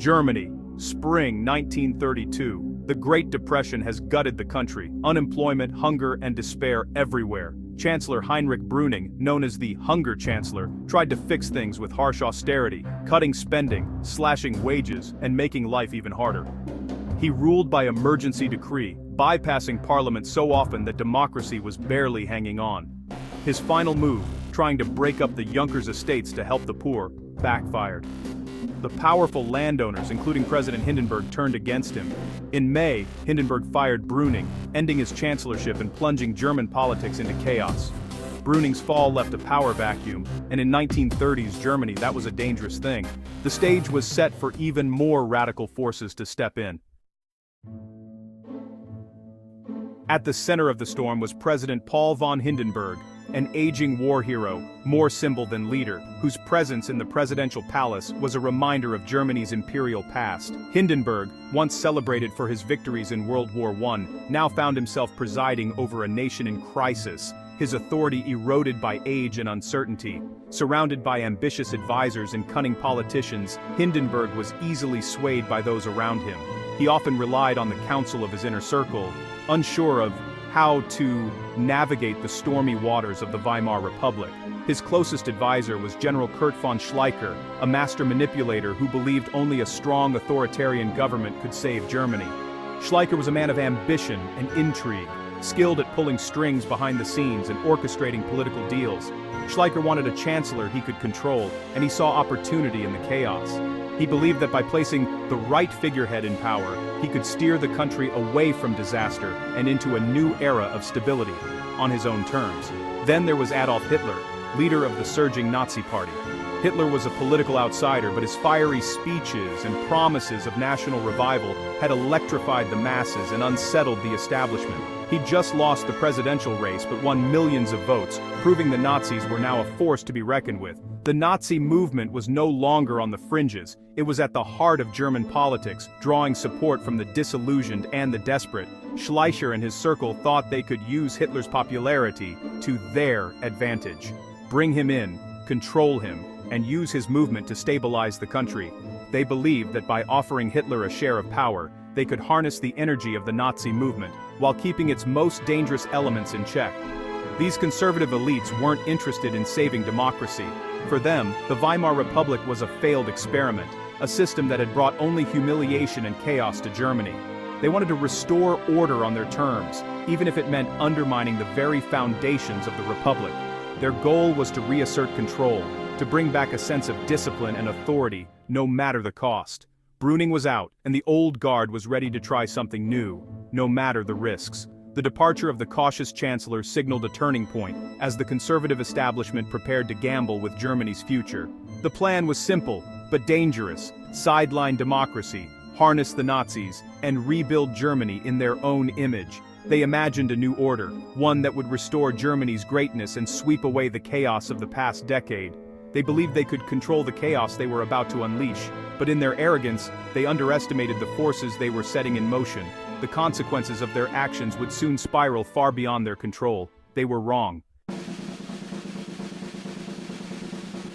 Germany, spring 1932. The Great Depression has gutted the country. Unemployment, hunger, and despair everywhere. Chancellor Heinrich Brüning, known as the Hunger Chancellor, tried to fix things with harsh austerity, cutting spending, slashing wages, and making life even harder. He ruled by emergency decree, bypassing parliament so often that democracy was barely hanging on. His final move, trying to break up the Junkers estates to help the poor, backfired. The powerful landowners, including President Hindenburg, turned against him. In May, Hindenburg fired Bruning, ending his chancellorship and plunging German politics into chaos. Bruning's fall left a power vacuum, and in 1930s Germany that was a dangerous thing. The stage was set for even more radical forces to step in. At the center of the storm was President Paul von Hindenburg, an aging war hero, more symbol than leader, whose presence in the presidential palace was a reminder of Germany's imperial past. Hindenburg, once celebrated for his victories in World War I, now found himself presiding over a nation in crisis, his authority eroded by age and uncertainty. Surrounded by ambitious advisors and cunning politicians, Hindenburg was easily swayed by those around him. He often relied on the counsel of his inner circle, unsure of how to navigate the stormy waters of the Weimar Republic. His closest advisor was General Kurt von Schleicher, a master manipulator who believed only a strong authoritarian government could save Germany. Schleicher was a man of ambition and intrigue, skilled at pulling strings behind the scenes and orchestrating political deals. Schleicher wanted a chancellor he could control, and he saw opportunity in the chaos. He believed that by placing the right figurehead in power, he could steer the country away from disaster and into a new era of stability, on his own terms. Then there was Adolf Hitler, leader of the surging Nazi Party. Hitler was a political outsider, but his fiery speeches and promises of national revival had electrified the masses and unsettled the establishment. He'd just lost the presidential race but won millions of votes, proving the Nazis were now a force to be reckoned with. The Nazi movement was no longer on the fringes, it was at the heart of German politics, drawing support from the disillusioned and the desperate. Schleicher and his circle thought they could use Hitler's popularity to their advantage. Bring him in, control him, and use his movement to stabilize the country. They believed that by offering Hitler a share of power, they could harness the energy of the Nazi movement, while keeping its most dangerous elements in check. These conservative elites weren't interested in saving democracy. For them, the Weimar Republic was a failed experiment, a system that had brought only humiliation and chaos to Germany. They wanted to restore order on their terms, even if it meant undermining the very foundations of the Republic. Their goal was to reassert control, to bring back a sense of discipline and authority, no matter the cost. Bruning was out, and the old guard was ready to try something new, no matter the risks. The departure of the cautious chancellor signaled a turning point, as the conservative establishment prepared to gamble with Germany's future. The plan was simple, but dangerous: sideline democracy, harness the Nazis, and rebuild Germany in their own image. They imagined a new order, one that would restore Germany's greatness and sweep away the chaos of the past decade. They believed they could control the chaos they were about to unleash, but in their arrogance, they underestimated the forces they were setting in motion. The consequences of their actions would soon spiral far beyond their control. They were wrong.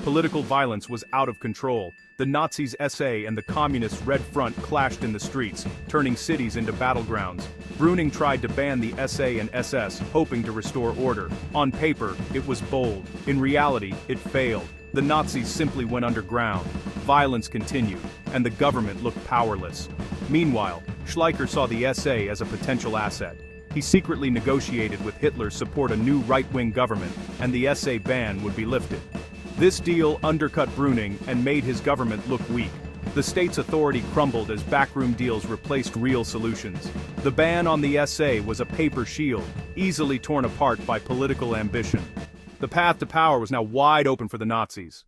Political violence was out of control. The Nazis' SA and the Communists' Red Front clashed in the streets, turning cities into battlegrounds. Bruning tried to ban the SA and SS, hoping to restore order. On paper, it was bold. In reality, it failed. The Nazis simply went underground. Violence continued, and the government looked powerless. Meanwhile, Schleicher saw the SA as a potential asset. He secretly negotiated with Hitler to support a new right-wing government, and the SA ban would be lifted. This deal undercut Bruning and made his government look weak. The state's authority crumbled as backroom deals replaced real solutions. The ban on the SA was a paper shield, easily torn apart by political ambition. The path to power was now wide open for the Nazis.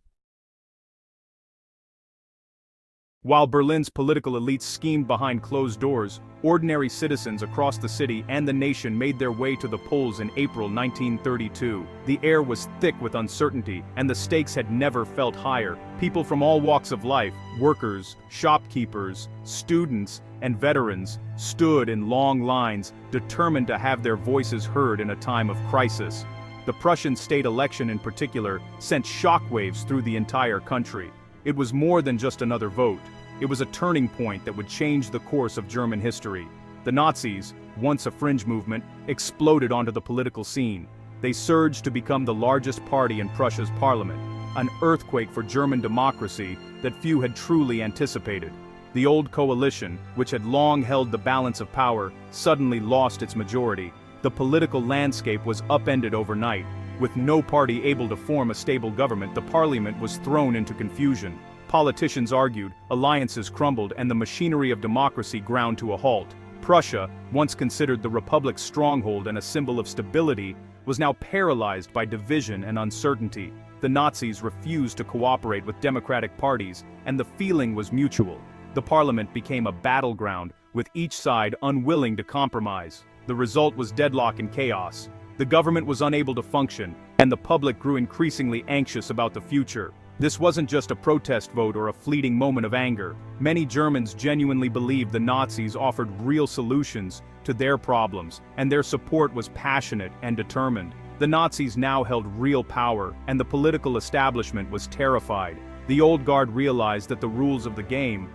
While Berlin's political elites schemed behind closed doors, ordinary citizens across the city and the nation made their way to the polls in April 1932. The air was thick with uncertainty, and the stakes had never felt higher. People from all walks of life, workers, shopkeepers, students, and veterans, stood in long lines, determined to have their voices heard in a time of crisis. The Prussian state election in particular sent shockwaves through the entire country. It was more than just another vote. It was a turning point that would change the course of German history. The Nazis, once a fringe movement, exploded onto the political scene. They surged to become the largest party in Prussia's parliament, an earthquake for German democracy that few had truly anticipated. The old coalition, which had long held the balance of power, suddenly lost its majority. The political landscape was upended overnight. With no party able to form a stable government, the parliament was thrown into confusion. Politicians argued, alliances crumbled, and the machinery of democracy ground to a halt. Prussia, once considered the republic's stronghold and a symbol of stability, was now paralyzed by division and uncertainty. The Nazis refused to cooperate with democratic parties, and the feeling was mutual. The parliament became a battleground, with each side unwilling to compromise. The result was deadlock and chaos. The government was unable to function, and the public grew increasingly anxious about the future. This wasn't just a protest vote or a fleeting moment of anger. Many Germans genuinely believed the Nazis offered real solutions to their problems, and their support was passionate and determined. The Nazis now held real power, and the political establishment was terrified. The old guard realized that the rules of the game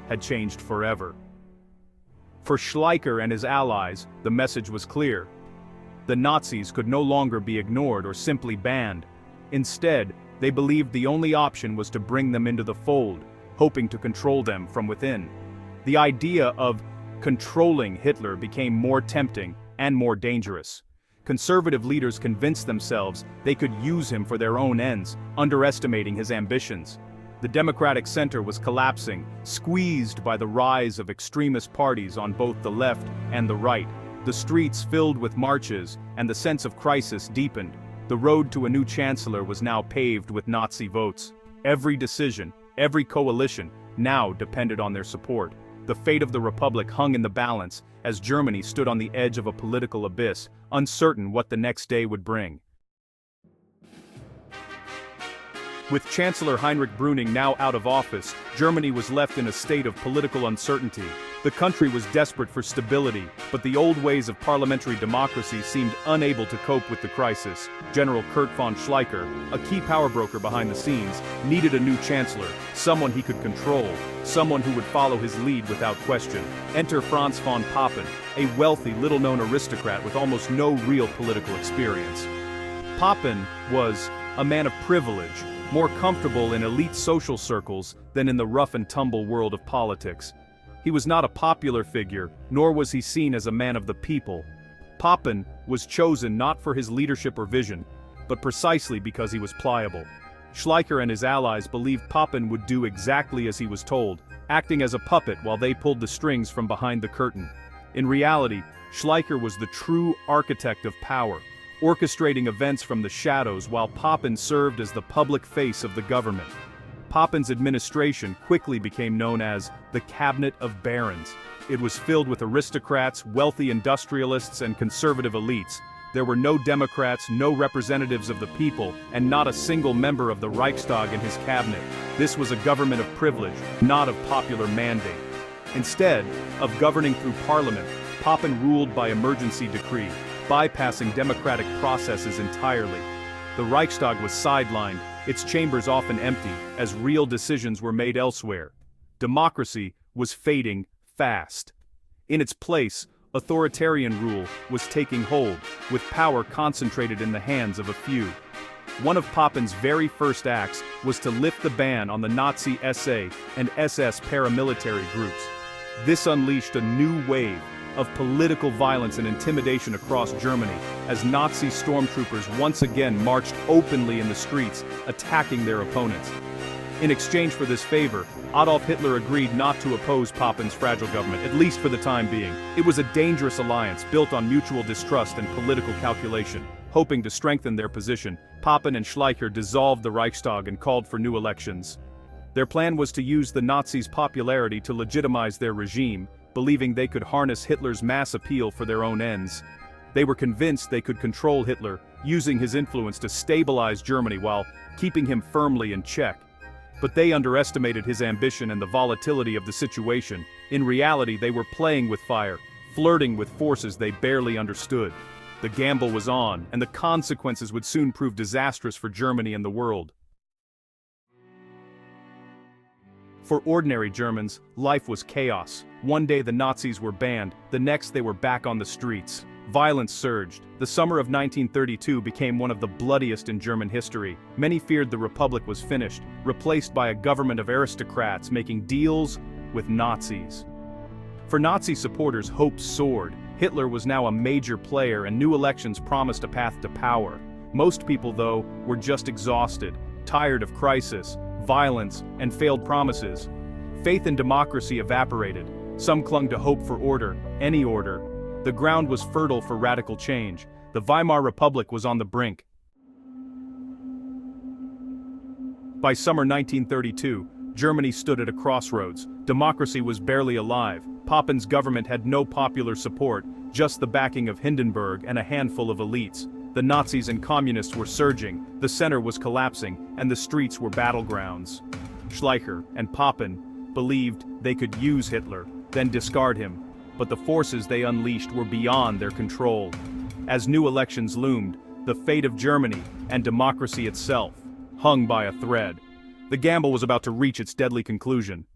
had changed forever. For Schleicher and his allies, the message was clear. The Nazis could no longer be ignored or simply banned. Instead, they believed the only option was to bring them into the fold, hoping to control them from within. The idea of controlling Hitler became more tempting and more dangerous. Conservative leaders convinced themselves they could use him for their own ends, underestimating his ambitions. The democratic center was collapsing, squeezed by the rise of extremist parties on both the left and the right. The streets filled with marches, and the sense of crisis deepened. The road to a new chancellor was now paved with Nazi votes. Every decision, every coalition, now depended on their support. The fate of the Republic hung in the balance, as Germany stood on the edge of a political abyss, uncertain what the next day would bring. With Chancellor Heinrich Brüning now out of office, Germany was left in a state of political uncertainty. The country was desperate for stability, but the old ways of parliamentary democracy seemed unable to cope with the crisis. General Kurt von Schleicher, a key power broker behind the scenes, needed a new chancellor, someone he could control, someone who would follow his lead without question. Enter Franz von Papen, a wealthy, little-known aristocrat with almost no real political experience. Papen was a man of privilege, more comfortable in elite social circles than in the rough-and-tumble world of politics. He was not a popular figure, nor was he seen as a man of the people. Papen was chosen not for his leadership or vision, but precisely because he was pliable. Schleicher and his allies believed Papen would do exactly as he was told, acting as a puppet while they pulled the strings from behind the curtain. In reality, Schleicher was the true architect of power, orchestrating events from the shadows while Papen served as the public face of the government. Papen's administration quickly became known as the Cabinet of Barons. It was filled with aristocrats, wealthy industrialists, and conservative elites. There were no Democrats, no representatives of the people, and not a single member of the Reichstag in his cabinet. This was a government of privilege, not of popular mandate. Instead of governing through parliament, Papen ruled by emergency decree, bypassing democratic processes entirely. The Reichstag was sidelined, its chambers often empty, as real decisions were made elsewhere. Democracy was fading fast. In its place, authoritarian rule was taking hold, with power concentrated in the hands of a few. One of Papen's very first acts was to lift the ban on the Nazi SA and SS paramilitary groups. This unleashed a new wave of political violence and intimidation across Germany, as Nazi stormtroopers once again marched openly in the streets, attacking their opponents. In exchange for this favor, Adolf Hitler agreed not to oppose Papen's fragile government, at least for the time being. It was a dangerous alliance built on mutual distrust and political calculation. Hoping to strengthen their position, Papen and Schleicher dissolved the Reichstag and called for new elections. Their plan was to use the Nazis' popularity to legitimize their regime, believing they could harness Hitler's mass appeal for their own ends. They were convinced they could control Hitler, using his influence to stabilize Germany while keeping him firmly in check. But they underestimated his ambition and the volatility of the situation. In reality, they were playing with fire, flirting with forces they barely understood. The gamble was on, and the consequences would soon prove disastrous for Germany and the world. For ordinary Germans, life was chaos. One day the Nazis were banned, the next they were back on the streets. Violence surged. The summer of 1932 became one of the bloodiest in German history. Many feared the Republic was finished, replaced by a government of aristocrats making deals with Nazis. For Nazi supporters, hope soared. Hitler was now a major player and new elections promised a path to power. Most people, though, were just exhausted, tired of crisis, violence, and failed promises. Faith in democracy evaporated. Some clung to hope for order, any order. The ground was fertile for radical change. The Weimar Republic was on the brink. By summer 1932, Germany stood at a crossroads. Democracy was barely alive. Pappen's government had no popular support, just the backing of Hindenburg and a handful of elites. The Nazis and communists were surging, the center was collapsing, and the streets were battlegrounds. Schleicher and Papen believed they could use Hitler, then discard him, but the forces they unleashed were beyond their control. As new elections loomed, the fate of Germany and democracy itself hung by a thread. The gamble was about to reach its deadly conclusion.